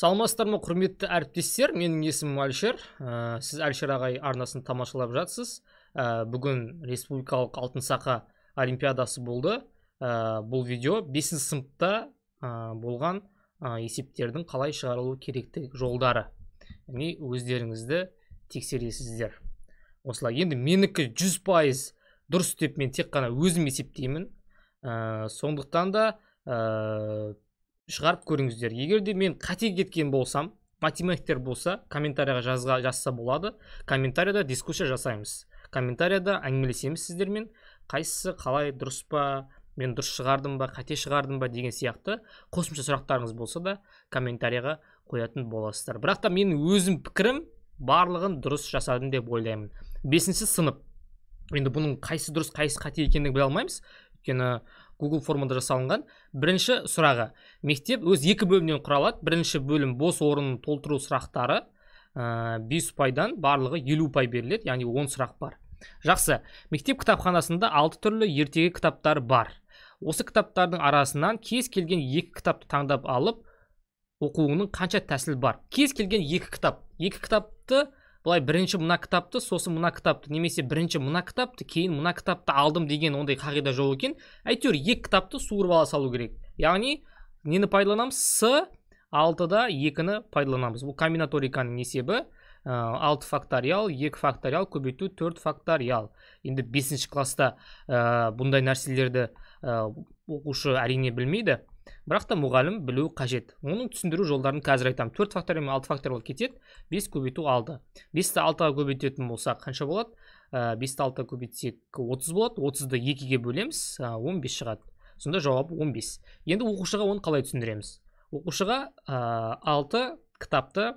Саламатсыздар ма, құрметті әріптестер? Менің есімім Әлішер. Сіз Әлішер ағай арнасын тамашалап жатсыз. Бүгін республикалық алтын сақа олимпиадасы болды. Бұл видео 5 сыныпта болған есептердің қалай шығарылу керектігі жолдары. Яғни өздеріңізді тексересіздер. Осылай. Енді менікі 100% дұрыс деп мен тек қана өзім есептеймін. Сондықтан да шығарып көріңіздер. Егер де мен қате кеткен болсам, математиктер болса, комментарияға жазса болады. Комментарияда дискуссия жасаймыз. Комментарияда әңгімелесеміз сіздермен. Қайсысы қалай, дұрыс па, мен дұрыс шығардым ба, қате шығардым ба деген сияқты қосымша сұрақтарыңыз болса да комментарияға қоятын боласыздар. Бірақ та менің өзім пікірім барлығын дұрыс жасадым деп ойлаймын. 5 сынып. Енді бұның қайсы дұрыс, қайсы қате екендігін біле алмаймыз. Өйткені Google формада жасалынған. Бірінші сұрағы. Мектеп өз 2 бөлімнен құралады. Бірінші бөлім бос орынын толтыру сұрақтары. 5 ұпайдан барлығы 50 ұпай беріледі. Яғни 10 сұрақ бар. Жақсы. Мектеп кітапханасында 6 түрлі ертегі кітаптар бар. Осы кітаптардың арасынан кез келген 2 кітапты таңдап алып, оқуының қанша тәсіл бар? Кез келген 2 кітап. 2 кітапты, былай бірінші мына кітапты, сосын мына кітапты, немесе бірінші мына кітапты, кейін мына кітапты алдым деген ондай қағида жоқ екен. Әйтеуір 2 кітапты суырып ала салу керек. Яғни, нені пайдаланамыз? С6-да 2-ні пайдаланамыз. Бұл комбинаториканың есебі 6 факториал, 2 факториал, көбейту 4 факториал. Енді 5-ші класста бұндай нәрселерді оқушы әрине білмейді. Бірақ та мұғалім білу қажет. Оның түсіндіру жолдарын қазір айтамын. 4 факториал мен 6 факториал кетеді. 5 көбейту 6. 5-ті 6-ға көбейтетін болсақ қанша болады? 5-ті 6-ға көбейтсек 30 болады. 30-ды 2-ге бөлеміз, 15 шығады. Сонда жауабы 15. Енді оқушыға оны қалай түсіндіреміз? Оқушыға 6 кітапты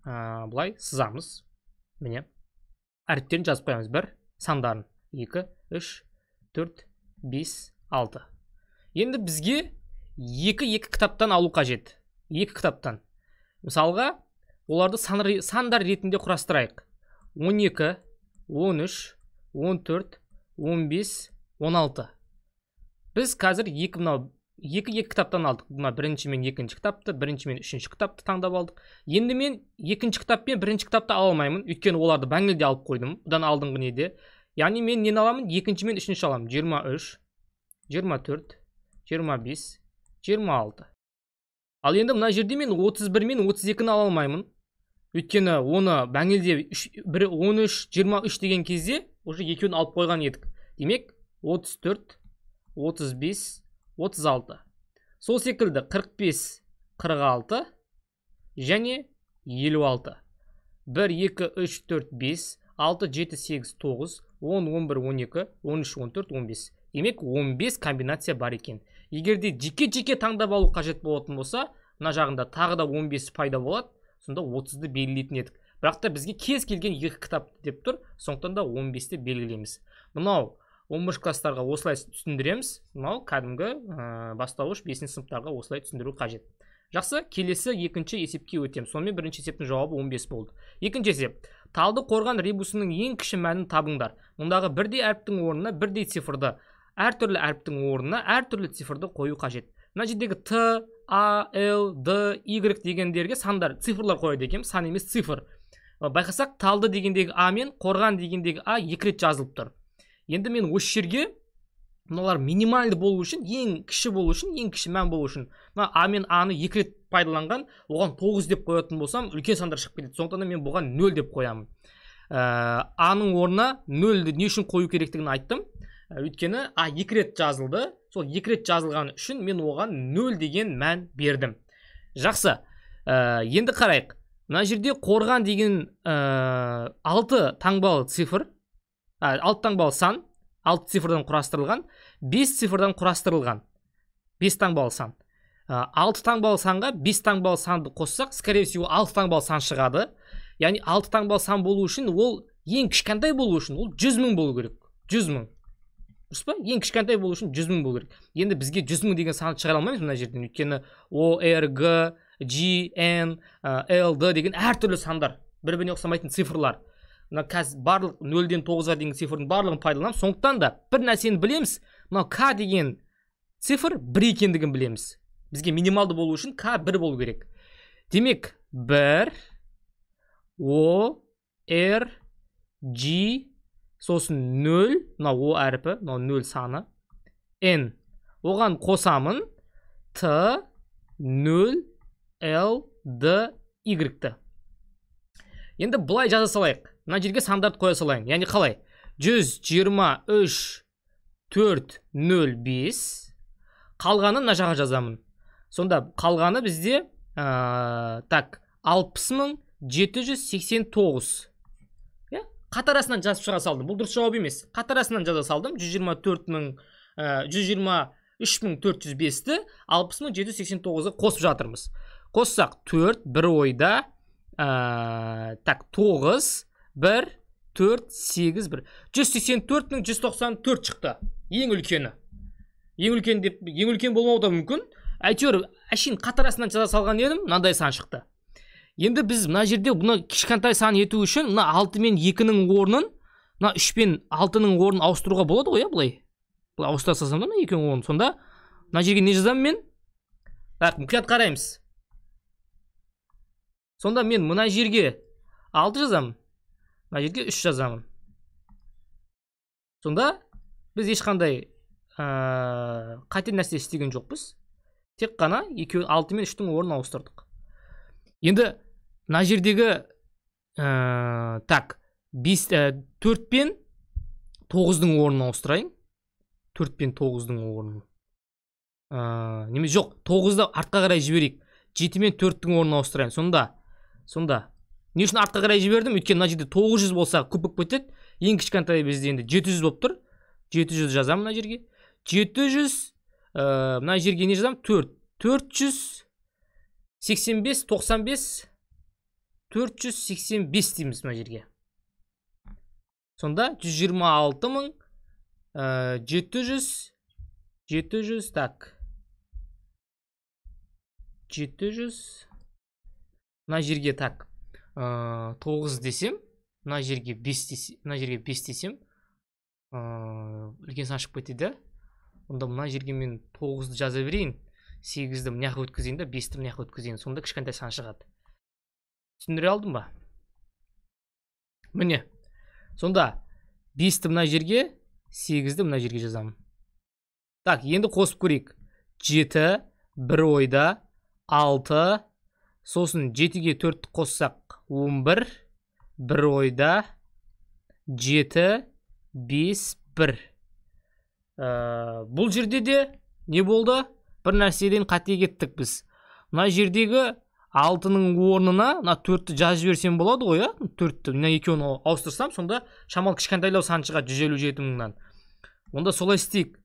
бұлай сызамыз. Міне. Әріптерін жазып қоямыз. 1 сандарын. 2, 3, 4, 5, 6. Енді бізге 2 кітаптан алу қажет. 2 кітаптан. Мысалға, оларды сандар ретінде құрастырайық. 12, 13, 14, 15, 16. Біз қазір 2 кітаптан алдық. Бұна бірінші мен 2-ші кітапты, бірінші мен 3-ші кітапты таңдап алдық. Енді мен 2-ші кітап пен 1-ші кітапты ала алмаймын. Өйткені оларды бәңгілде алып қойдым. Бұдан алдыңғы неде. Яғни мен нені аламын? 2-ші мен 3-ші аламын. 23, 24, 25, 26. Ал енді мына жерде мен 31 мен 32-ні ала алмаймын. Өйткені оны бәңгілде 13, 23 деген кезде уже екеуін алып қойған едік. Демек 34, 35, 36. Сол секілді 45, 46 және 56. 1, 2, 3, 4, 5, 6, 7, 8, 9, 10, 11, 12, 13, 14, 15. Демек 15 комбинация бар екен. Егерде жеке-жеке таңдап алу қажет болатын болса, мына жағында тағы да 15 пайда болады, сонда 30-ды белгілейтін едік. Бірақ та бізге кез келген 2 кітапты деп тұр, сондықтан да 15-ті белгілейміз. Мынау 11 класстарға осылай түсіндіреміз. Мынау кәдімгі бастауыш 5 сыныптарға осылай түсіндіру қажет. Жақсы, келесі 2-ші есепке өтем. Сонымен 1-ші есептің жауабы 15 болды. 2-ші есеп. Талды қорған ребусының ең кіші мәнін табыңдар. Мұндағы бірдей әріптің орнына бірдей цифрды, әртүрлі әріптің орнына әртүрлі цифрды қою қажет. Мына жердегі Т, А, Л, Д, Y дегендерге сандар, цифрлар қояды екен, сан емес цифр. Байқасақ, талды дегендегі А мен қорған дегендегі А 2 рет жазылып тұр. Енді мен осы жерге мыналар минималды болу үшін, ең кіші болу үшін, ең кіші мән болу үшін, А мен А-ны 2 рет пайдаланған, оған 9 деп қоятын болсам, үлкен сандар шығып кетеді. Сондықтан мен бұған 0 деп қоямын. А-ның орнына 0-ді не үшін қою керектігін айттым. Өйткені А 2 рет жазылды. Сол 2 рет жазылған үшін мен оған 0 деген мән бердім. Жақсы. Енді қарайық. Мына жерде қорған деген 6 таңбалы цифр, 6 таңбалы сан, 6 цифрдан құрастырылған, 5 цифрдан құрастырылған. 5 таңбалы сан. 6 таңбалы санға 5 таңбалы санды қоссақ, скорее всего 6 таңбалы сан шығады. Яғни 6 таңбалы сан болу үшін, ол ең кішкентай болу үшін, ол 100 000 болу керек. 100 000. Дұрыс па? Ең кішкентай болу үшін 100 000 болу керек. Енді бізге 100 000 деген санды шығара алмаймыз мына жерден. Өйткені O, R, G, G, N, L, D деген әртүрлі сандар. Бір-біріне ұқсамайтын цифрлар. Мына қазір барлық 0-ден 9-ға дейін цифрдің барлығын пайдаланамыз. Сондықтан да бір нәрсені білеміз. Мына K деген цифр 1 екендігін білеміз. Бізге минималды болу үшін K 1 болу керек. Демек 1 O R G сосын 0, мына O әріпі, мына 0 саны, N. Оған қосамын T 0 L D Y-ті. Енді бұлай жаза салайық. Мына жерге сандарды қоя салайын. Яғни қалай? 123 4 0 5. Қалғаны мына жаққа жазамын. Сонда қалғаны бізде 60.789. Қатарасынан жазып шыға салдым. Бұл дұрыс жауап емес. Қатарасынан жаза салдым. 123.405-ті 60.789-ға қосып жатырмыз. Қоссақ 4 бір ойда 9 1 4 8 1 184.194 шықты. Ең үлкені. Ең үлкен болмауы да мүмкін. Әйтеуір әшейін қатарасынан жаза салған едім, мынандай сан шықты. Енді біз мына жерде бұны кішкентай сан ету үшін мына 6 мен 2-нің орнын, мына 3 пен 6-нің орнын ауыстыруға болады ғой, былай. Былай ауыстыра салсам да 2-нің орнын. Сонда мына жерге не жазамын мен? Мұқият қараймыз. Сонда мен мына жерге 6 жазамын, мына жерге 3 жазамын. Сонда біз ешқандай қате нәрсе істеген жоқпыз. Тек қана 6 мен 3-нің орнын ауыстырдық. Енді мына жердегі 4 пен 9-ның орнын ауыстырайын. 4 пен 9-ның орнын. Немесе жоқ, 9-ды артқа қарай жіберейік. 7 мен 4-дің орнын ауыстырайын. Сонда не үшін артқа қарай жібердім? Өйткені мына жерде 900 болса көп болып кетеді. Ең кішкентай бізде енді 700 болып тұр. 700 жазамын мына жерге. 700 мына жерге не жазамын? 485 95 485 дейміз мына жерге. Сонда 126.700 так. 700 мына жерге так 9 десем, мына жерге 5 десем, үлкен сан шығып кетеді. Онда мына жерге мен 9-ды жаза берейін, 8-ді мына жаққа өткізейін да 5-ті мына жаққа өткізейін. Сонда кішкентай сан шығады. Түсіндіре алдым ба? Міне. Сонда 5-ті мына жерге, 8-ді мына жерге жазамын. Так, енді қосып көрейік. 7 бір ойда 6, сосын 7-ге 4-ті қоссақ 11, бір ойда 7 5 1. Бұл жерде де не болды? Бір нәрседен қате кеттік біз. Мына жердегі 6-ның орнына 4-ті жазып жіберсем болады ғой, 4-ті мына екеуін ауыстырсам, сонда шамал кішкентайлау сан шығады 157 мыңнан. Онда солай істейік.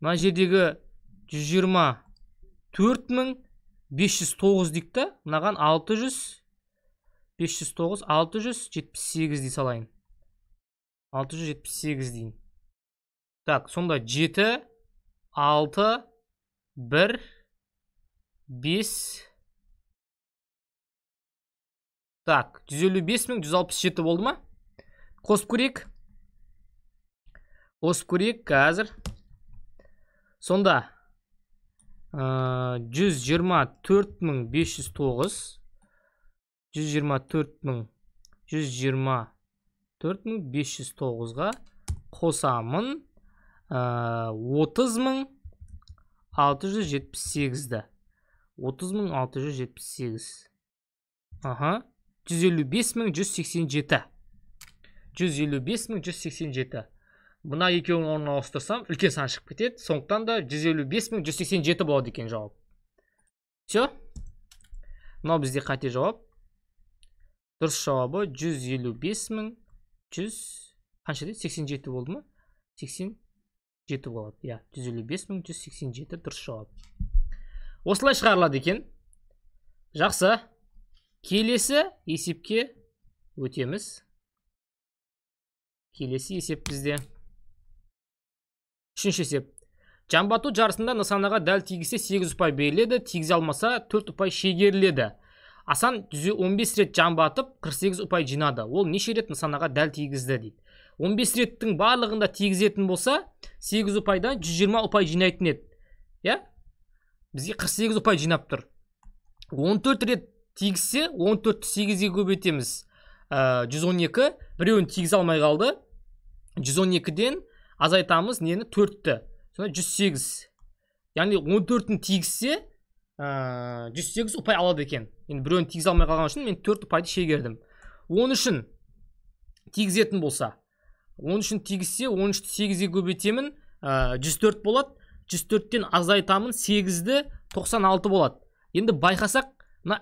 Мына жердегі 124.509 дейік та, мынаған 678 дей салайын. 678 дейін. Так, сонда 7 6 1 5. Так, 155.167 болды ма? Қосып көрейік. Қазір. Сонда 124.509-ға қосамын 30.678-ді. 30.678. 155.187. 155.187. Бұна екеуін орнына ауыстырсам, үлкен сан шығып кетеді. Сондықтан да 155.187 болады екен жауап. Все. Мынау бізде қате жауап. Дұрыс жауабы 155.100 қанша дейді? 87 болды ма? 87 болады. 155.187 дұрыс жауап. Осылай шығарылады екен. Жақсы. Келесі есепке өтеміз. Келесі есеп бізде. Үшінші есеп. Жамбату жарысында нысанаға дәл тигізсе 8 ұпай беріледі, тигізе алмаса 4 ұпай шегеріледі. Асан 15 рет жамбатып 48 ұпай жинады. Ол неше рет нысанаға дәл тигізді дейді. 15 реттің барлығында тигізетін болса, 8 ұпайдан 120 ұпай жинайтын еді. Бізге 48 ұпай жинап тұр. 14 рет тигізсе 14-ті 8-ге көбейтеміз 112, біреуін тигізе алмай қалды. 112-ден азайтамыз нені? 4-ті. Сонда 108. Яғни 14-ін тигізсе 108 ұпай алады екен. Енді біреуін тигізе алмай қалған үшін мен 4 ұпайды шегердім. 13-ін тигізетін болса, 13-ін тигізсе 13-ті 8-ге көбейтемін 104 болады. 104-тен азайтамын 8-ді 96 болады. Енді байқасақ,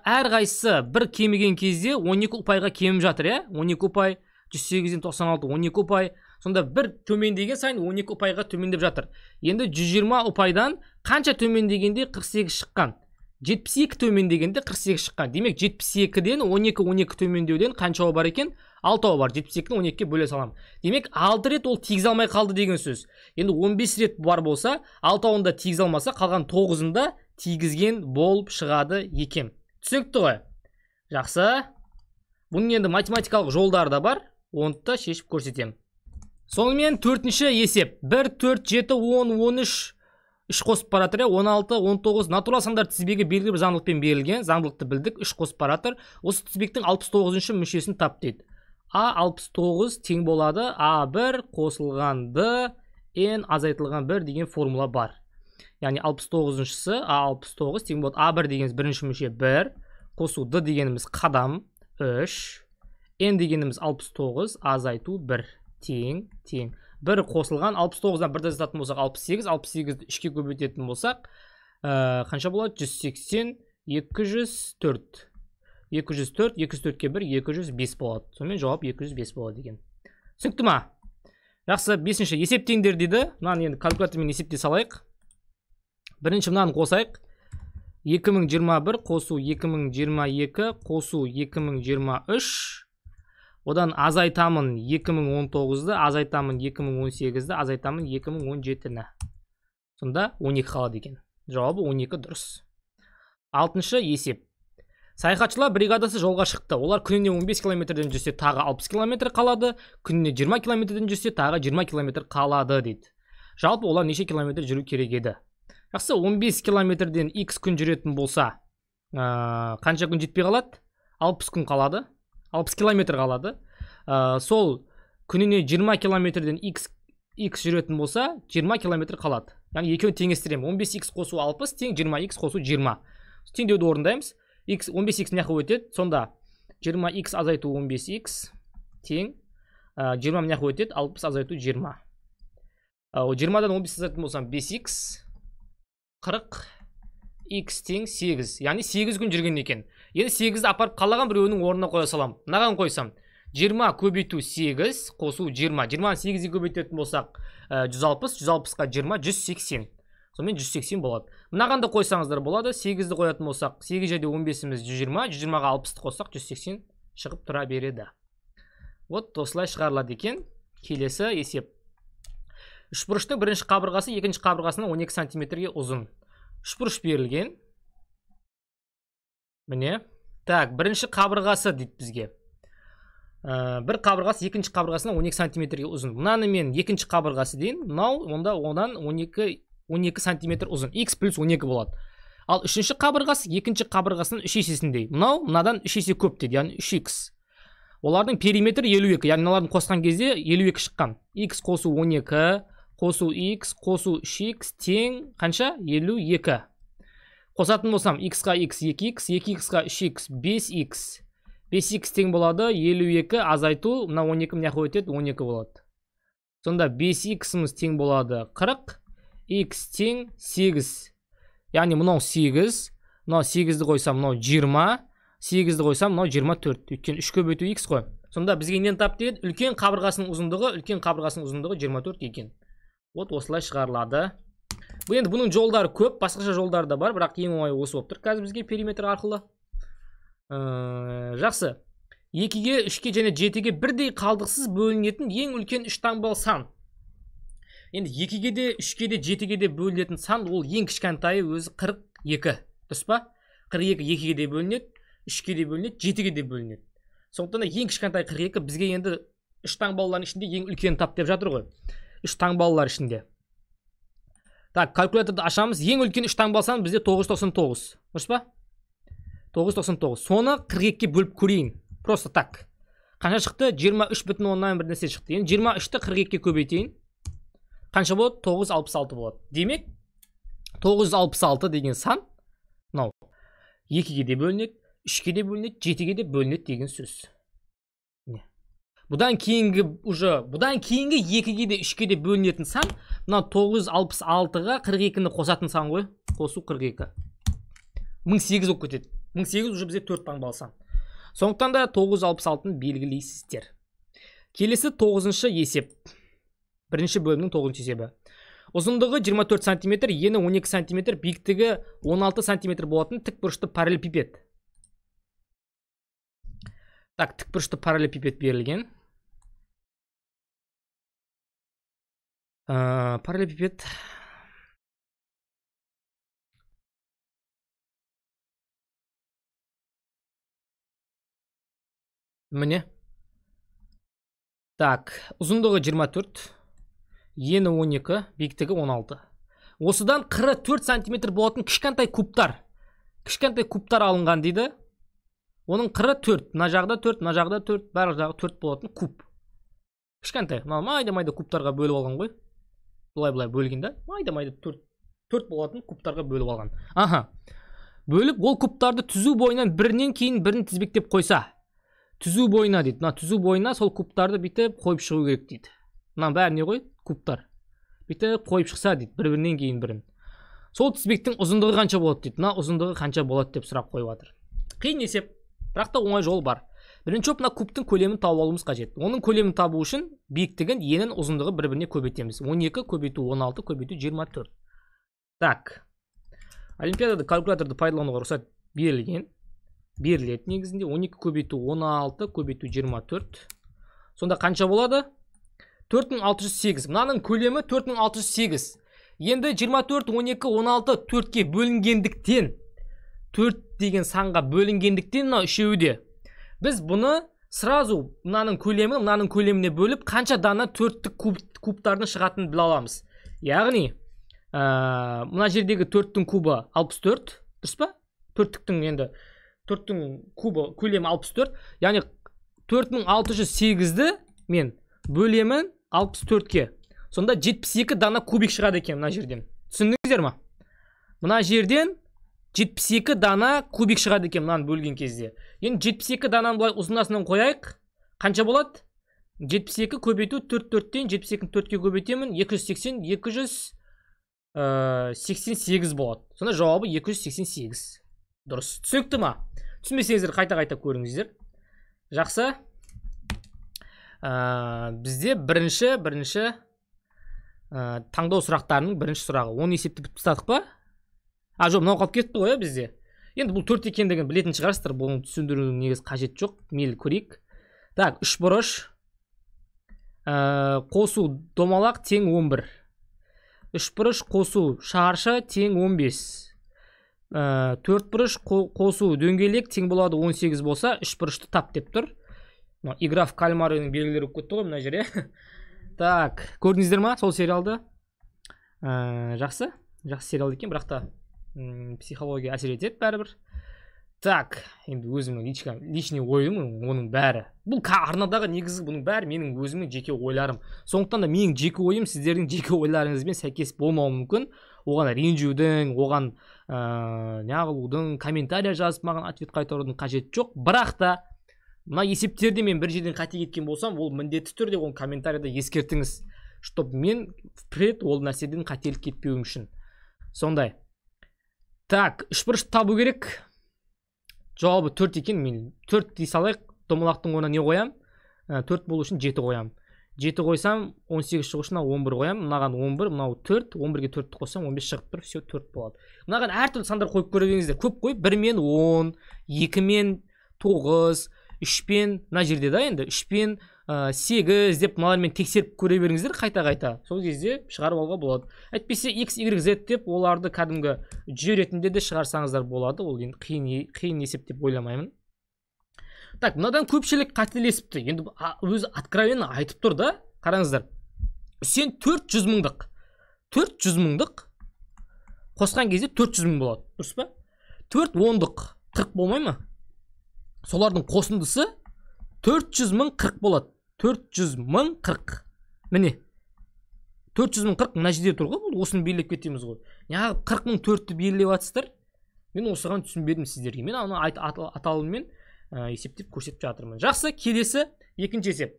әр қайсысы бір кеміген кезде 12 ұпайға кеміп жатыр, 12 ұпай, 108-ден 96, 12 ұпай. Сонда бір төмендеген сайын 12 ұпайға төмендеп жатыр. Енді 120 ұпайдан қанша төмендегенде 48 шыққан? 72 төмендегенде 48 шыққан. Демек 72-ден 12 төмендеуден қанша бар екен? 6 бар. 72-ні 12-ке бөле салам. Демек 6 рет ол тигізе алмай қалды деген сөз. Енді 15 рет бар болса, 6-ында тигізе алмаса, қалған 9-ында тигізген болып шығады екен. Түсінікті ғой? Жақсы. Бұның енді математикалық жолдары да бар. Оны да шешіп көрсетем. Сонымен 4-ші есеп. 1, 4, 7, 10, 13 3 қосып баратыр, 16, 19 натурал сандар тізбегі белгілі бір заңдылықпен берілген. Заңдылықты білдік, 3 қосып баратыр. Осы тізбектің 69-шы мүшесін тап дейді. А69 тең болады А1 қосылған Б N азайтылған 1 деген формула бар. Яғни 69-шысы А69 тең болады А1 дегеніміз бірінші мүше 1, қосу Д дегеніміз қадам 3, N дегеніміз 69, азайту 1 тең. 1 қосылған 69-дан 1-ді азайтатын болсақ 68, 68-ді 3-ке көбейтетін болсақ қанша болады? 180, 204. 204, 204-ке 1, 205 болады. Сонымен жауап 205 болады деген. Түсінікті ма? Жақсы, 5-ші есептеңдер дейді. Мынаны енді калькулятормен есептей салайық. Бірінші мынаны қосайық. 2021 қосу 2022 қосу 2023. Одан азайтамын 2019-ды, азайтамын 2018-ді, азайтамын 2017-ні. Сонда 12 қалады екен. Жауабы 12 дұрыс. 6-шы есеп. Саяхатшылар бригадасы жолға шықты. Олар күніне 15 километрден жүрсе тағы 60 километр қалады, күніне 20 километрден жүрсе тағы 20 километр қалады дейді. Жалпы олар неше километр жүру керек еді? Жақсы, 15 километрден X күн жүретін болса, қанша күн жетпей қалады? 60 күн қалады. 60 километр қалады. Сол күніне 20 километрден X жүретін болса, 20 километр қалады. Яғни екеуін теңестірем. 15X қосу 60 тең 20X қосу 20. Теңдеуді орындаймыз. 15X мыняққа өтеді. Сонда 20X азайту 15X тең 20 мыняққа өтеді. 60 азайту 20. 20-дан 15 азайтын болсам 5X 40 X тең 8. Яғни 8 күн жүрген екен. Енді 8-ді апарып қалаған біреуінің орнына қоя салам. Мынаған қойсам 20 көбейту 8 қосу 20. 20-ны 8-ге көбейтетін болсақ 160, 160-қа 20, 180. Сонымен 180 болады. Мынағанды қойсаңыздар болады. 8-ді қоятын болсақ 8 жерде 15-іміз 120, 120-ға 60-ды қоссақ 180 шығып тұра береді. Вот осылай шығарылады екен. Келесі есеп. Үшбұрыштың бірінші қабырғасы екінші қабырғасынан 12 сантиметрге ұзын. Үшбұрыш берілген. Міне. Так, бірінші қабырғасы дейді бізге. Бір қабырғасы екінші қабырғасынан 12 сантиметрге ұзын. Мынаны мен екінші қабырғасы дейін. Мынау одан 12 сантиметр ұзын. X плюс 12 болады. Ал үшінші қабырғасы екінші қабырғасының 3 есесіндей. Мынадан 3 есе көп дейді, яғни 3x. Олардың периметр 52, яғни мыналардың қосқан кезде 52 шыққан. X қосу 12, қосу x, қосу 3x тең қанша? 52. Қосатын болсам x-қа x 2x, 2x-қа 3x 5x. 5x тең болады 52, азайту, мына 12 мыняққа өтеді 12 болады. Сонда 5x-іміз тең болады 40, x тең 8. Яғни мынау 8, мынау 8-ді қойсам мынау 20, 8-ді қойсам мынау 24. Өйткені 3 көбейту x қой. Сонда бізге нені тап дейді? Үлкен қабырғасының ұзындығы 24 екен. Вот осылай шығарылады. Бұл енді бұның жолдары көп, басқаша жолдары да бар, бірақ ең оңайы осы болып тұр қазір бізге периметр арқылы. Жақсы. 2-ге, 3-ге және 7-ге бірдей қалдықсыз бөлінетін ең үлкен 3 таңбалы сан. Енді 2-ге де, 3-ге де, 7-ге де бөлінетін сан, ол ең кішкентайы өзі 42. Дұрыс па? 42 2-ге де бөлінеді, 3-ге де бөлінеді, 7-ге де бөлінеді. Сондықтан ең кішкентай 42 бізге енді 3 таңбалылардың ішінде ең үлкен тап деп жатыр ғой. 3 таңбалылар ішінде. Так, калькуляторды ашамыз. Ең үлкен 3 таңбалы сан бізде 999. Дұрыс па? 999. Соны 42-ке бөліп көрейін. Просто так. Қанша шықты? 23,1 бір нәрсе шықты. Енді 23-ті 42-ке көбейтейін. Қанша болады? 966 болады. Демек, 966 деген сан, мынау 2-ге де бөлінеді, 3-ге де бөлінеді, 7-ге де бөлінеді деген сөз. Бұдан кейінгі 2-ге де 3-ге де бөлінетін сан, мынау 966-ға 42-ні қосатын сан ғой. Қосу 42. 1008 болып кетеді. 1008 уже бізде 4 таңбалы сан. Сондықтан да 966-ны белгілейсіздер. Келесі 9-шы есеп. Бірінші бөлімнің 9-шы есебі. Ұзындығы 24 см, ені 12 см, биіктігі 16 см болатын тікбұрышты параллелепипед. Так, тікбұрышты параллелепипед берілген. Параллелепипед. Міне. Так, ұзындығы 24, ені 12, биіктігі 16. Осыдан қыры 4 см болатын кішкентай кубтар. Кішкентай кубтар алынған дейді. Оның қыры 4, мына жағда 4, мына жағда 4, бәрі жағы 4 болатын куб. Кішкентай, майда-майда кубтарға бөліп алған ғой. Бұлай-бұлай бөлгенде, майда-майда 4 болатын кубтарға бөліп алған. Аха. Бөліп, ол кубтарды түзу бойынан бірінен кейін бірін тізбектеп қойса. Түзу бойына дейді. Түзу бойына сол кубтарды бітіп қойып шығу керек дейді. Бәріне қой, кубтар. Бітіп қойып шықса дейді, бір-бірінен кейін бірін. Сол тізбектің ұзындығы қанша болады дейді. Ұзындығы қанша болады деп сұрақ қойып жатыр. Қиын есеп, бірақ та оңай жол бар. Бірінші мына кубтың көлемін тауып алуымыз қажет. Оның көлемін табу үшін биіктігін, енін ұзындығы бір-біріне көбейтеміз. 12 көбейту 16 көбейту 24. Так. Олимпиадада калькуляторды пайдалануға рұқсат берілген. Беріледі негізінде 12 көбейту 16 көбейту 24. Сонда қанша болады? 4608. Мынаның көлемі 4608. Енді 24, 12, 16 4-ке бөлінгендіктен, 4 деген санға бөлінгендіктен мына үшеуі де. Біз бұны сразу мынаның көлеміне бөліп, қанша дана 4-тік кубтардың шығатынын біле аламыз. Яғни, мына жердегі 4-тің кубы 64, дұрыс па? 4-тіктің енді 4-тің кубы көлемі 64. Яғни 4608-ді мен бөлемін 64-ке. Сонда 72 дана кубик шығады екен мына жерден. Түсіндіңіздер ма? Мына жерден 72 дана кубик шығады екен мынаны бөлген кезде. Енді 72 дананы бұлай ұзынасынан қояйық. Қанша болады? 72 көбейту 4-4-тен 72-ні 4-ке көбейтемін. 280, 288 болады. Сонда жауабы 288. Дұрыс. Түсінікті ма? Түсінбесеңіздер қайта-қайта көріңіздер. Жақсы. Бізде бірінші таңдау сұрақтарының бірінші сұрағы. 10 есепті бітіп тастадық па? Жоқ, мынау қалып кетті ғой бізде. Енді бұл 4 екендігін білетін шығарсыздар. Бұның түсіндірудің негіз қажет жоқ. Мейлі көрейік. Так, 3 бұрыш. Қосу домалақ тең 11. 3 бұрыш қосу шаршы тең 15. 4 бұрыш қосу дөңгелек тең болады 18 болса, 3 бұрышты тап деп тұр. Игра в кальмарының белгілері көтті ғой мына жерде. Так, көрдіңіздер ма сол сериалды? Жақсы сериал екен, бірақ та психология әсер етеді бәрібір. Так, енді өзімнің личный ойым оның бәрі. Бұл арнадағы негізі бұның бәрі менің өзімнің жеке ойларым. Сондықтан да менің жеке ойым сіздердің жеке ойларыңызбен сәйкес болмауы мүмкін. Оған ренжудің, оған неғылудың, комментария жазып маған ответ қайтарудың қажет жоқ. Бірақ та мына есептерде мен бір жерден қате кеткен болсам, ол міндетті түрде оны комментарияда ескертіңіз, чтоб мен впред ол нәрседен қателік кетпеуім үшін. Сондай. Так, 3 бұрышты табу керек. Жауабы 4 екен, мен 4 дей салайық, домалақтың орнына не қоям? 4 болу үшін 7 қоям. 7 қойсам 18 шығу үшін 11 қоям. Мынаған 11, мынау 4, 11-ге 4-ті қоссам 15 шығып тұр, все 4 болады. Мынаған әртүрлі сандар қойып көріңіздер. Көп қойып, 1 мен 10, 2 мен 9, 3 пен, мына жерде да енді 3 пен 8 деп мыналармен тексеріп көре беріңіздер қайта-қайта. Сол кезде шығарып алуға болады. Әйтпесе x, y, z деп оларды кәдімгі жүйе ретінде де шығарсаңыздар болады. Ол енді қиын есеп деп ойламаймын. Так, мынадан көпшілік қателесіпті. Енді өзі откровенно айтып тұр да. Қараңыздар. Сен 400 мыңдық. 400 мыңдық қосқан кезде 400 мың болады. Дұрыс па? 4 ондық 40 болмай ма? Солардың қосындысы 400.040 болады. 400.040. Міне. 400.040 мына жерде тұр ғой. Бұл осыны белгілеп кетеміз ғой. Яғни 40.004-ті белгілеп жатсыздар. Мен осыған түсінбедім сіздерге. Мен аны аталыммен есептеп көрсетіп жатырмын. Жақсы, келесі екінші есеп.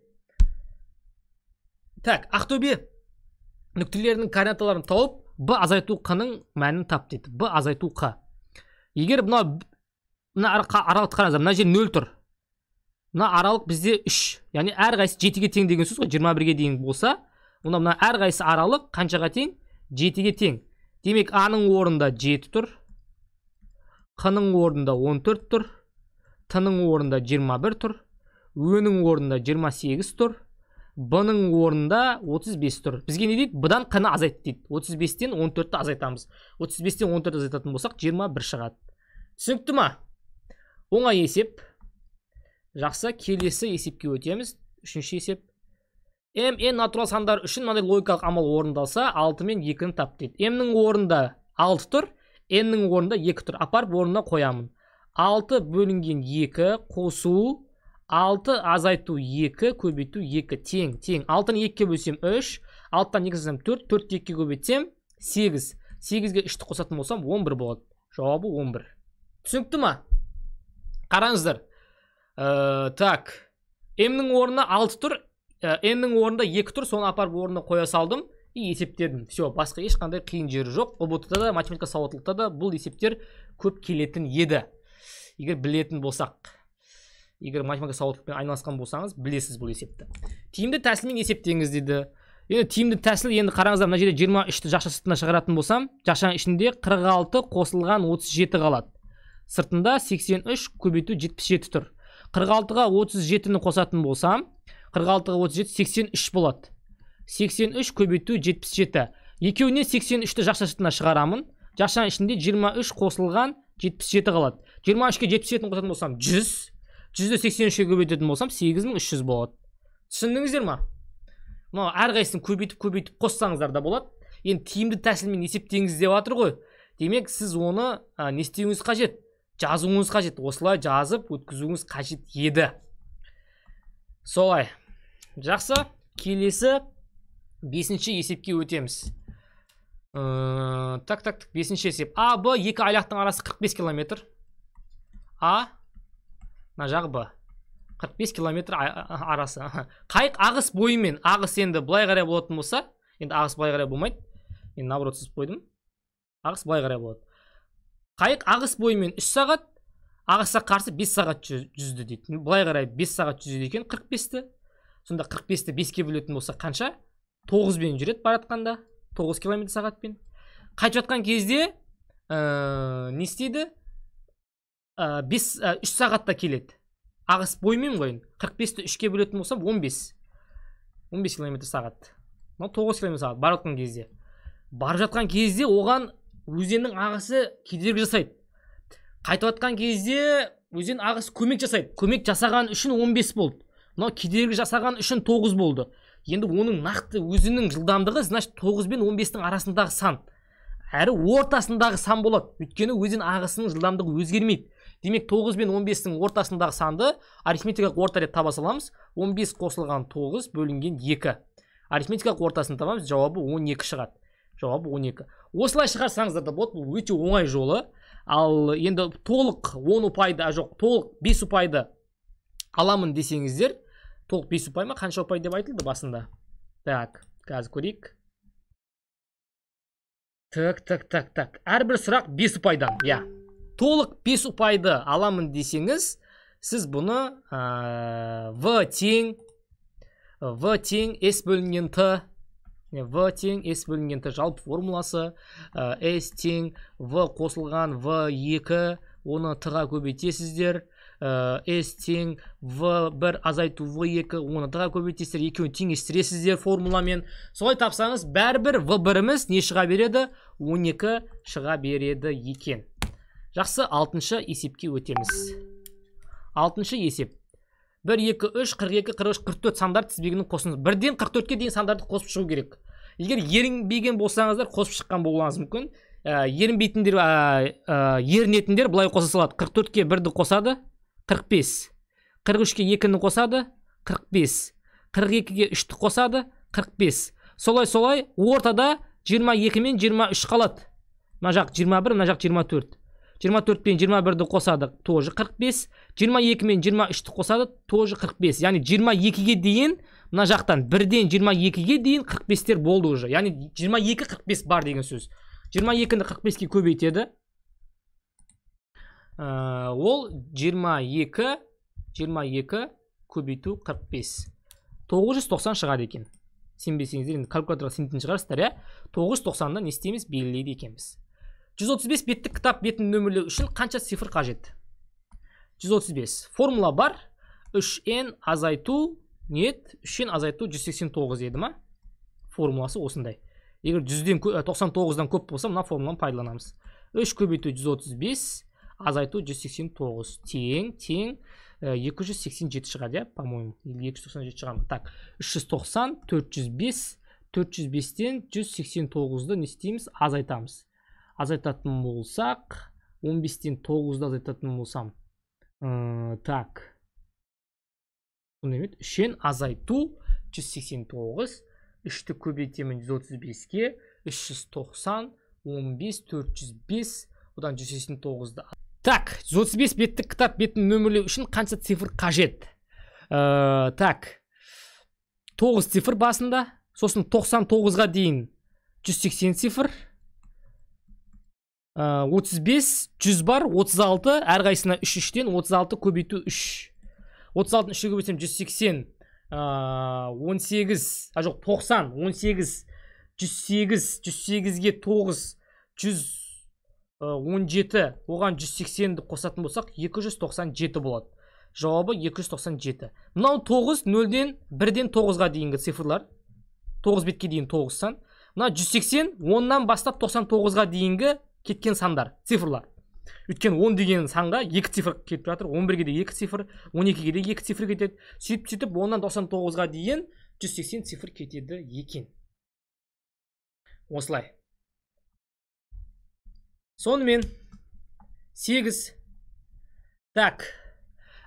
Так, Ақтөбе нүктелерінің координаталарын тауып, Б азайту Q-ның мәнін тап дейді. Б азайту Q. Егер мына аралық қараңыздар, мына жер 0 тұр. Мына аралық бізде 3. Яғни әрқайсысы 7-ге тең деген сөз ғой, 21-ге дейін болса, онда мына әрқайсысы аралық қаншаға тең? 7-ге тең. Демек, А-ның орнында 7 тұр. Q-ның орнында 14 тұр. Т-ның орнында 21 тұр. Ö-ның орнында 28 тұр. Б-ның орнында 35 тұр. Бізге не дейді? Бұдан Q-ны азайт дейді. 35-тен 14-ті азайтамыз. 35-тен 14-ті азайтатын болсақ, 21 шығады. Түсінікті ма? Оңай есеп. Жақсы, келесі есепке өтеміз. Үшінші есеп. N натурал сандар үшін мынандай логикалық амал орындалса, 6 мен 2-ні тап дейді. M-ның орнында 6 тұр, N-ның орнында 2 тұр. Апарып орнына қоямын. 6 бөлінген 2 қосу, 6 азайту 2 көбейту 2 тең. 6-ны 2-ке бөлсем 3, 6-тан 2 қоссам 4, 4-ті 2-ке көбейтсем 8. 8-ге 3-ті қосатын болсам 11 болады. Жауабы 11. Түсінікті ма? Қараңыздар. Так, M-ның орнына 6 тұр, N-ның орнында 2 тұр, соны апарып орнына қоя салдым и есептердім. Все, басқа ешқандай қиын жері жоқ. ОБТ-да да, математика сауаттылықта да бұл есептер көп келетін еді. Егер білетін болсақ, егер математика сауаттылықпен айналысқан болсаңыз, білесіз бұл есепті. Тиімді тәсілмен есептеңіз дейді. Енді тиімді тәсіл, енді қараңыздар, мына жерде 23-ті жақша сыртына шығаратын болсам, жақшаның ішінде 46 қосылған 37 қалады. Сыртында 83 көбейту 77 тұр. 46-ға 37-ні қосатын болсам, 46-ға 37 83 болады. 83 көбейту 77. Екеуіне 83-ті жақша сыртына шығарамын. Жақшаның ішінде 23 қосылған 77 қалады. 23-ке 77-ні қосатын болсам 100. 100-ді 83-ке көбейтетін болсам 8300 болады. Түсіндіңіздер ма? Әрқайсысын көбейтіп қоссаңыздар да болады. Енді тиімді тәсілмен есептеңіз деп жатыр ғой. Демек, сіз оны не істеуіңіз қажет? Жазуыңыз қажет. Осылай жазып өткізуіңіз қажет еді. Солай. Жақсы, келесі 5-ші есепке өтеміз. Так, 5-ші есеп. А, Б, екі айлақтың арасы 45 километр. А, мына жағы Б. 45 километр арасы. Қайық ағыс бойымен, ағыс енді былай қарай болатын болса, енді ағыс былай қарай болмайды. Енді наоборот сызып қойдым. Ағыс былай қарай болады. Қайық ағыс бойымен 3 сағат, ағысқа қарсы 5 сағат жүзді дейді. Былай қарай 5 сағат жүзеді екен 45-ті. Сонда 45-ті 5-ке бөлетін болса қанша? 9-бен жүреді баратқанда. 9 км сағатпен. Қайтып жатқан кезде не істейді? 3 сағатта келеді. Ағыс боймен қойын. 45-ті 3-ке бөлетін болсам 15 км сағат. 9 км сағат барып жатқан кезде. Барып жатқан кезде оған өзеннің ағысы кедергі жасайды. Қайтып жатқан кезде өзен ағысы көмек жасайды. Көмек жасаған үшін 15 болды. Мынау кедергі жасаған үшін 9 болды. Енді оның нақты өзінің жылдамдығы, значит 9 бен 15-тің арасындағы сан. Әрі ортасындағы сан болады. Өйткені өзен ағысының жылдамдығы өзгермейді. Демек 9 бен 15-тің ортасындағы санды арифметикалық орта деп таба саламыз. 15 қосылған 9 бөлінген 2. Арифметикалық ортасын табамыз, жауабы 12 шығады. Жауабы 12. Осылай шығарсаңыздар да болады, бұл өте оңай жолы. Ал енді толық 10 ұпайды, жоқ, толық 5 ұпайды аламын десеңіздер, толық 5 ұпай ма, қанша ұпай деп айтылды басында? Так, қазір көрейік. Так. Әрбір сұрақ 5 ұпайдан, я. Толық 5 ұпайды аламын десеңіз, сіз бұны V тең S бөлінген Т, V тең S бөлінген Т жалпы формуласы, S тең V қосылған V2, оны Т-ға көбейтесіздер, S тең V1 азайту V2, оны Т-ға көбейтесіздер, екеуін теңестіресіздер формуламен. Солай тапсаңыз, бәрібір V1-іміз не шыға береді? 12 шыға береді екен. Жақсы, 6-шы есепке өтеміз. 6-шы есеп. 1, 2, 3, 42, 43, 44 сандар тізбегінің қосыңыз. 1-ден 44-ке дейін сандарды қосып шығу керек. Егер ерінбеген болсаңыздар, қосып шыққан болуыңыз мүмкін. ерінбейтіндер, ерінетіндер былай қоса салады. 44-ке 1-ді қосады, 45. 43-ке 2-ні қосады, 45. 42-ге 3-ті қосады, 45. Солай ортада 22 мен 23 қалады. Мына жақ 21, мына жақ 24. 24 пен 21-ді қосады, тоже 45. 22 мен 23-ті қосады, тоже 45. Яғни 22-ге дейін, мына жақтан 1-ден 22-ге дейін 45-тер болды уже. Яғни 22-45 бар деген сөз. 22-ні 45-ке көбейтеді. Ол 22 көбейту 45. 990 шығады екен. Сенбесеңіздер, енді калькуляторға сенетін шығарсыздар, 990-да не істейміз? Белгілейді екенбіз. 135 беттік кітап бетін нөмірлеу үшін қанша цифр қажет? 135. Формула бар. 3n азайту, нет, 3n азайту 189 еді ма? Формуласы осындай. Егер 99-дан көп болса, мына формуланы пайдаланамыз. 3 көбейту 135, азайту 189. Тең 287 шығады, по-моему. 287 шығады. Так, 390, 405, 405-тен 189-ды не істейміз? Азайтамыз. Азайтатын болсақ, 15-тен 9-ды азайтатын болсам. Так. 3-ен азайту 189, 3-ті көбейтемін 135-ке, 390, 15, 405, одан 189-ды. Так, 135 беттік кітап бетін нөмірлеу үшін қанша цифр қажет? Так, 9 цифр басында, сосын 99-ға дейін 180 цифр, 35, 100 бар, 36, әрқайсына 3-3-тен 36 көбейту 3. 36-ны 3-ге көбейтсем 180, 18, жоқ 90, 18, 108, 108-ге 9, 117, оған 180-ді қосатын болсақ 297 болады. Жауабы 297. Мынау 9, 0-ден 1-ден 9-ға дейінгі цифрлар. 9 бетке дейін 9 сан. Мына 180, 10-нан бастап 99-ға дейінгі кеткен сандар, цифрлар. Өткен 10 деген санға 2 цифр кетіп жатыр, 11-ге де 2 цифр, 12-ге де 2 цифр кетеді. Сөйтіп 10-нан 99-ға дейін 180 цифр кетеді екен. Осылай. Сонымен 8. Так.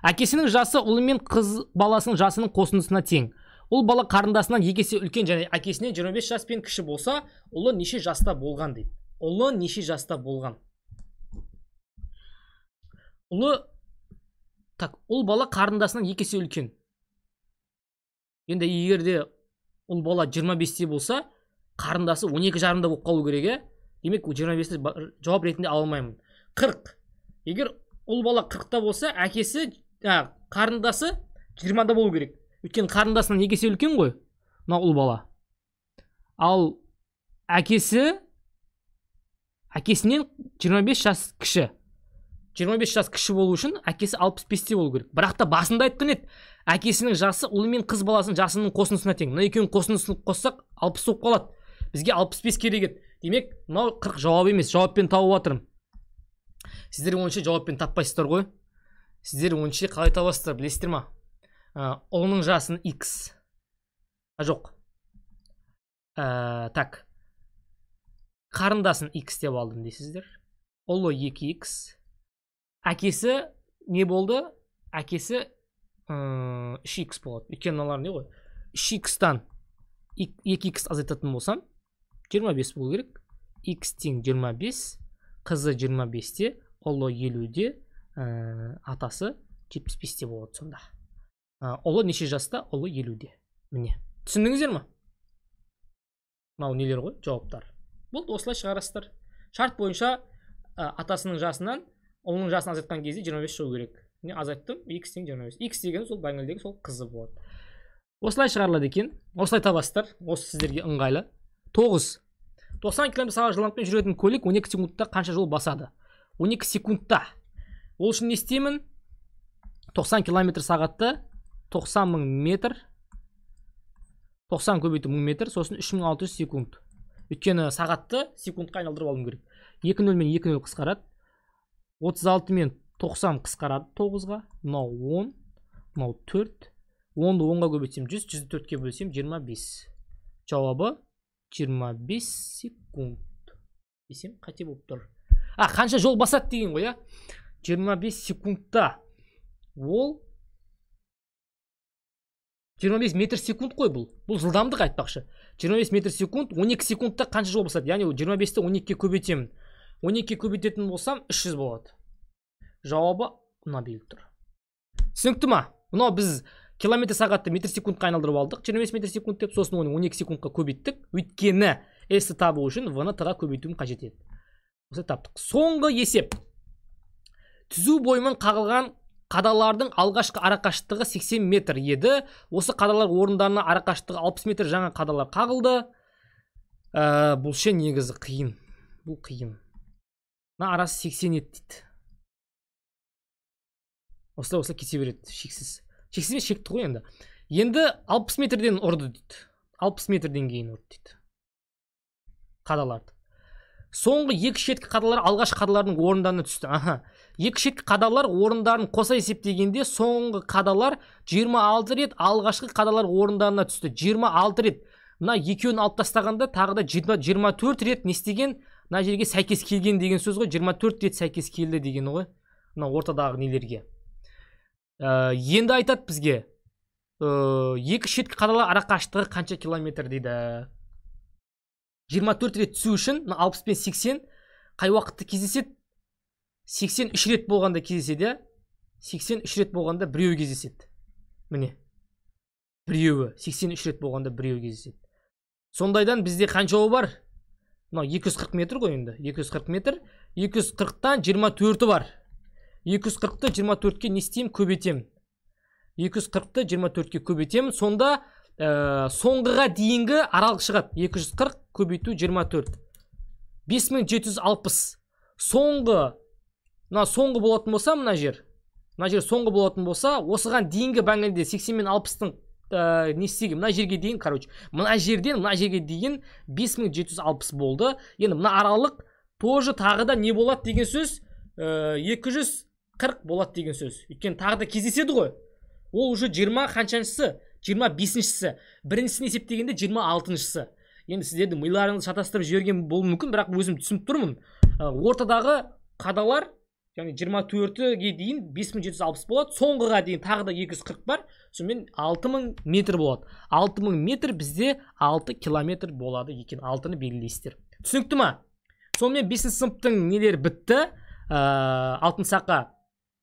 Әкесінің жасы ұлы мен қыз баласының жасының қосындысына тең. Ол бала қарындасынан 2 есе үлкен және әкесінен 25 жаспен кіші болса, ұлы неше жаста болған дейді. Ұлы неше жаста болған? Ұл бала қарындасынан 2 есе үлкен. Енді егерде ұл бала 25-те болса, қарындасы 12 жарымда болып қалу керек, демек 25-те жауап ретінде алмаймын. 40. Егер ұл бала 40-та болса, қарындасы 20-да болу керек. Өткен қарындасынан 2 есе үлкен ғой, мына ұл бала. Ал әкесінен 25 жас кіші. 25 жас кіші болу үшін әкесі 65-те болу керек. Бірақ та басында айтқан еді, әкесінің жасы ұлы мен қыз баласының жасының қосындысына тең. Мына екеуінің қосындысын қоссақ 60 болып қалады. Бізге 65 керек еді. Демек, мынау 40 жауап емес, жауаппен тауып жатырмын. Сіздер онша жауаппен таппайсыздар ғой. Сіздер онша қалай табасыздар, білесіздер ма? Ұлының жасын X. Жоқ. Так. Қарындасын X деп алдым дейсіздер. Ұлы 2X. Әкесі не болды? Әкесі 3X болады. Өйткені мыналар не ғой? 3X-тан 2X азайтатын болсам 25 болу керек. X тең 25, қызы 25-те, ұлы 50-де, атасы 75-те болады сонда. Ұлы неше жаста? Ұлы 50-де. Міне. Түсіндіңіздер ме? Мынау нелер ғой? Жауаптар. Болды, осылай шығарасыздар. Шарт бойынша атасының жасынан ұлының жасын азайтқан кезде 25 шығу керек. Не азайттым? X тең 25. X деген сол байнелдегі сол қызы болады. Осылай шығарылады екен. Осылай табасыздар. Осы сіздерге ыңғайлы. 9. 90 км сағат жылдамдықпен жүретін көлік 12 секундта қанша жол басады? 12 секундта. Ол үшін не істеймін? 90 км сағатты 90 мың метр. 90 көбейту 1000 метр, сосын 3600 секунд. Өйткені сағатты секундқа айналдырып алуым керек. 2-0 мен 2-0 қысқарады. 36 мен 90 қысқарады 9-ға. Мынау 10, мынау 4. 10-ды 10-ға көбейтсем 100, 100-ді 4-ке бөлсем 25. Жауабы 25 секунд. десем қате болып тұр. Қанша жол басады деген ғой, 25 секундта. Ол 25 метр секунд қой бұл. Бұл жылдамдық айтпақшы. 25 метр секунд, 12 секундта қанша жол басады? Яғни 25-ті 12-ке көбейтемін. 12-ке көбейтетін болсам 300 болады. Жауабы мына беріліп тұр. Түсінікті ма? Мынау біз километр сағатты метр секундқа айналдырып алдық. 25 метр секунд деп, сосын оны 12 секундқа көбейттік. Өйткені S-ті табу үшін V-ны Т-ға көбейтуім қажет еді. Осы таптық. Соңғы есеп. Түзу бойымен қағылған қадалардың алғашқы арақашықтығы 80 метр еді. Осы қадалар орындарына арақашықтығы 60 метр жаңа қадалар қағылды. Бұл ше негізі қиын. Бұл қиын. Мына арасы 80 еді дейді. Осылай кете береді, шексіз. Шексіз емес, шекті ғой енді. Енді 60 метрден ұрды дейді. 60 метрден кейін ұрды дейді. Қадаларды. Соңғы екі шеткі қадалар алғаш қадалардың орындарына түсті. Екі шеткі қадалар орындарын қоса есептегенде соңғы қадалар 26 рет алғашқы қадалар орындарына түсті. 26 рет. Мына екеуін алып тастағанда тағы да 24 рет не істеген? Мына жерге сәйкес келген деген сөз ғой. 24 рет сәйкес келді дегені ғой. Мына ортадағы нелерге. Енді айтады бізге. Екі шеткі қадалар арақашықтығы қанша километр дейді. 24 рет түсу үшін 60 пен 80 қай уақытта кездеседі? 83 рет болғанда кездеседі. 83 рет болғанда біреуі кездеседі. Міне. Біреуі. 83 рет болғанда біреуі кездеседі. Сондайдан бізде қанша жол бар? 240 метр ғой енді. 240 метр. 240-тан 24-і бар. 240-ты 24-ке не істеймін? Көбейтемін. 240-ты 24-ке көбейтемін. Сонда соңғыға дейінгі аралық шығады. 240 көбейту 24. 5760. Соңғы болатын болса, мына жер соңғы болатын болса, осыған дейінгі бәңгінде 80 мен 60-тың не істеген? Мына жерге дейін, мына жерден мына жерге дейін 5760 болды. Енді мына аралық тоже тағы да не болады деген сөз? 240 болады деген сөз. Өйткені тағы да кездеседі ғой. Ол уже 20 қаншаншысы? 25-шісі. Біріншісін есептегенде 26-шысы. Енді сіздерді миларыңызды шатастырып жіберген болуы мүмкін, бірақ өзім түсініп тұрмын. Ортадағы қадалар, яғни 24-ге дейін 5760 болады. Соңғыға дейін тағы да 240 бар. Сонымен 6000 метр болады. 6000 метр бізде 6 километр болады екен. 6-ны белгілейсіздер. Түсінікті ма? Сонымен 5-ші сыныптың нелері бітті. Алтын сақа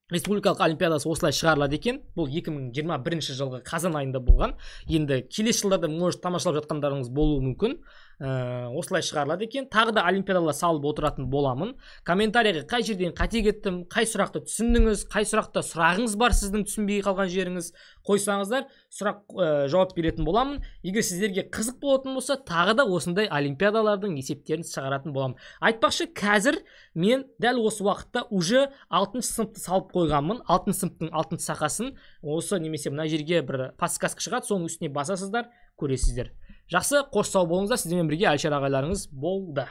республикалық олимпиадасы осылай шығарылады екен. Бұл 2021 жылғы қазан айында болған. Енді келесі жылдарда может тамашалап жатқандарыңыз болуы мүмкін. Осылай шығарылады екен. Тағы да олимпиадалар салып отыратын боламын. Комментарийға қай жерден қате кеттім, қай сұрақты түсіндіңіз, қай сұрақта сұрағыңыз бар сіздің түсінбей қалған жеріңіз, қойсаңыздар, жауап беретін боламын. Егер сіздерге қызық болатын болса, тағы да осындай олимпиадалардың есептерін шығаратын боламын. Айтпақшы, қазір мен дәл осы уақытта уже 6-шы сыныпты салып қойғанмын. 6-шы сыныптың 6-шы сақасын осы немесе мына жерге бір подсказка шығады, соның үстіне басасыздар, көресіздер. Жақсы, қош сау болыңыздар. Сіздермен бірге Әлішер ағайларыңыз болды.